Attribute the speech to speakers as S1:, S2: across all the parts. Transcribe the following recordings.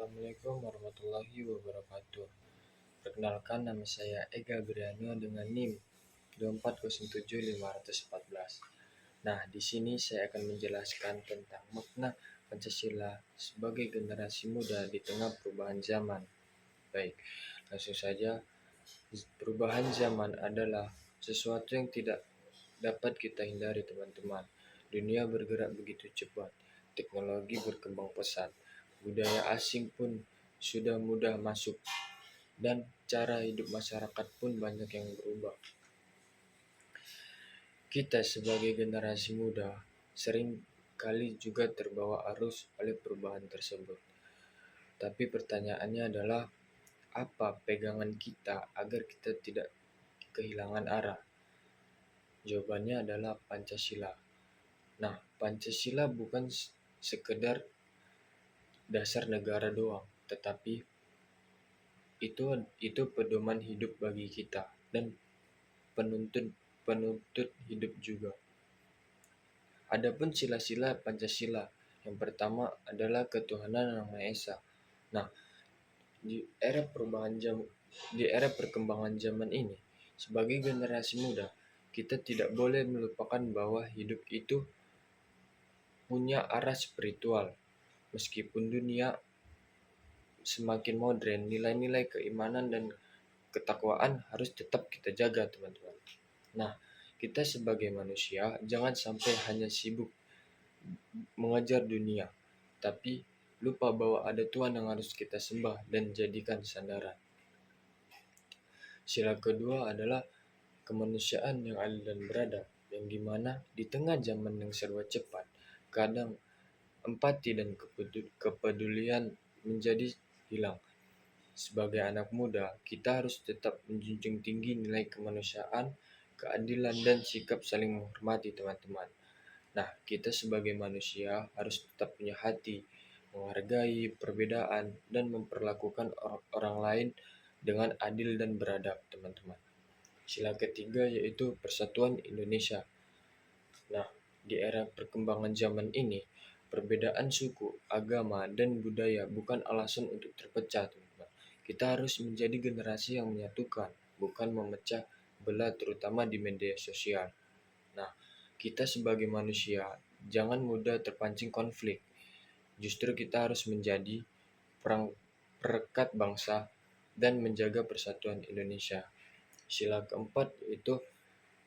S1: Assalamualaikum warahmatullahi wabarakatuh. Perkenalkan, nama saya Ega Briano dengan NIM 2407514. Nah, di sini saya akan menjelaskan tentang makna Pancasila sebagai generasi muda di tengah perubahan zaman. Baik, langsung saja. Perubahan zaman adalah sesuatu yang tidak dapat kita hindari, teman-teman. Dunia bergerak begitu cepat, teknologi berkembang pesat, budaya asing pun sudah mudah masuk, dan cara hidup masyarakat pun banyak yang berubah. Kita sebagai generasi muda sering kali juga terbawa arus oleh perubahan tersebut. Tapi pertanyaannya adalah, apa pegangan kita agar kita tidak kehilangan arah? Jawabannya adalah Pancasila. Nah, Pancasila bukan sekedar dasar negara doang, tetapi itu pedoman hidup bagi kita dan penuntut hidup juga. Adapun sila-sila Pancasila, yang pertama adalah ketuhanan yang Maha Esa. Nah, di era perkembangan zaman ini, sebagai generasi muda, kita tidak boleh melupakan bahwa hidup itu punya arah spiritual. Meskipun dunia semakin modern, nilai-nilai keimanan dan ketakwaan harus tetap kita jaga, teman-teman. Nah, kita sebagai manusia jangan sampai hanya sibuk mengejar dunia, tapi lupa bahwa ada Tuhan yang harus kita sembah dan jadikan sandaran. Sila kedua adalah kemanusiaan yang adil dan beradab, yang dimana di tengah zaman yang serba cepat, kadang empati dan kepedulian menjadi hilang. Sebagai anak muda, kita harus tetap menjunjung tinggi nilai kemanusiaan, keadilan, dan sikap saling menghormati, teman-teman. Nah, kita sebagai manusia harus tetap punya hati, menghargai perbedaan, dan memperlakukan orang lain dengan adil dan beradab, teman-teman. Sila ketiga yaitu Persatuan Indonesia. Nah, di era perkembangan zaman ini, perbedaan suku, agama, dan budaya bukan alasan untuk terpecah, teman-teman. Kita harus menjadi generasi yang menyatukan, bukan memecah belah, terutama di media sosial. Nah, kita sebagai manusia jangan mudah terpancing konflik. Justru kita harus menjadi perekat bangsa dan menjaga persatuan Indonesia. Sila keempat yaitu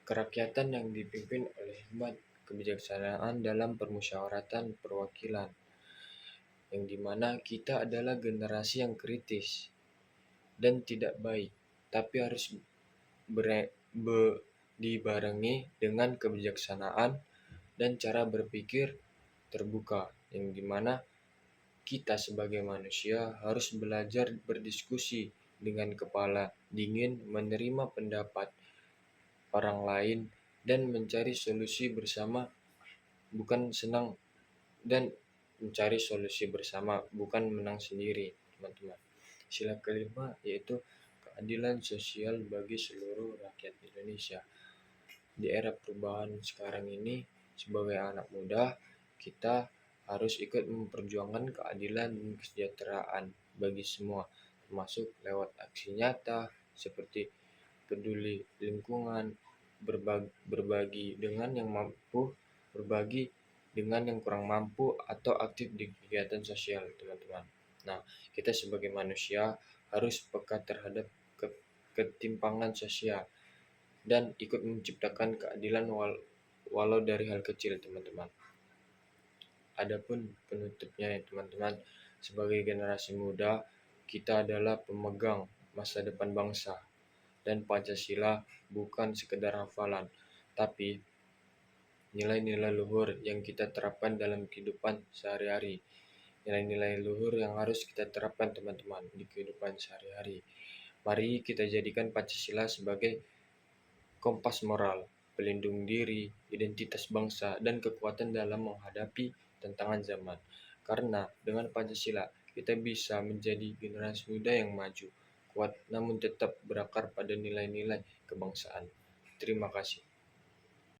S1: kerakyatan yang dipimpin oleh hikmat kebijaksanaan dalam permusyawaratan perwakilan, yang dimana kita adalah generasi yang kritis dan tidak baik, tapi harus dibarengi dengan kebijaksanaan dan cara berpikir terbuka, yang dimana kita sebagai manusia harus belajar berdiskusi dengan kepala dingin, menerima pendapat orang lain, dan mencari solusi bersama, bukan menang sendiri, teman-teman. Sila kelima yaitu keadilan sosial bagi seluruh rakyat Indonesia. Di era perubahan sekarang ini, sebagai anak muda, kita harus ikut memperjuangkan keadilan dan kesejahteraan bagi semua, termasuk lewat aksi nyata seperti peduli lingkungan, berbagi dengan yang mampu, berbagi dengan yang kurang mampu, atau aktif di kegiatan sosial, teman-teman. Nah, kita sebagai manusia harus peka terhadap ketimpangan sosial dan ikut menciptakan keadilan walau dari hal kecil, teman-teman. Adapun penutupnya ya, teman-teman, sebagai generasi muda, kita adalah pemegang masa depan bangsa, dan Pancasila bukan sekedar hafalan, tapi nilai-nilai luhur yang kita terapkan dalam kehidupan sehari-hari. Nilai-nilai luhur yang harus kita terapkan, teman-teman, di kehidupan sehari-hari. Mari kita jadikan Pancasila sebagai kompas moral, pelindung diri, identitas bangsa, dan kekuatan dalam menghadapi tantangan zaman. Karena dengan Pancasila, kita bisa menjadi generasi muda yang maju, kuat, namun tetap berakar pada nilai-nilai kebangsaan. Terima kasih.